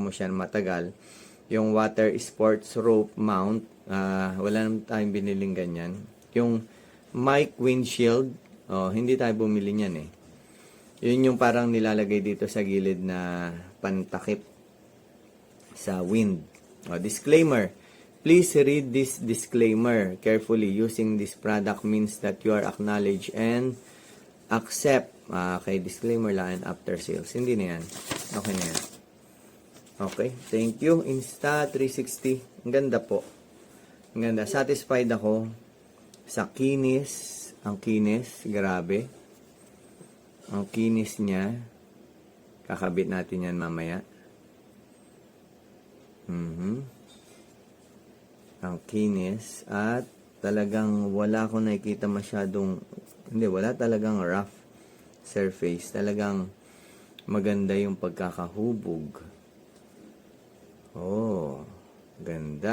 mo siya matagal. Yung water sports rope mount, wala naman tayong biniling ganyan. Yung mic windshield, hindi tayo bumili niyan eh. Yun yung parang nilalagay dito sa gilid na pantakip sa wind. Disclaimer. Please read this disclaimer carefully. Using this product means that you are acknowledge and accept. Kay disclaimer lang and after sales. Hindi na yan. Okay na yan. Okay. Thank you. Insta360. Ang ganda po. Ang ganda. Satisfied ako sa kinis. Ang kinis. Grabe. Ang kinis niya. Kakabit natin yan mamaya. Ang kinis. At talagang wala akong nakikita masyadong, wala talagang rough surface. Talagang maganda yung pagkakahubog. Oh, ganda.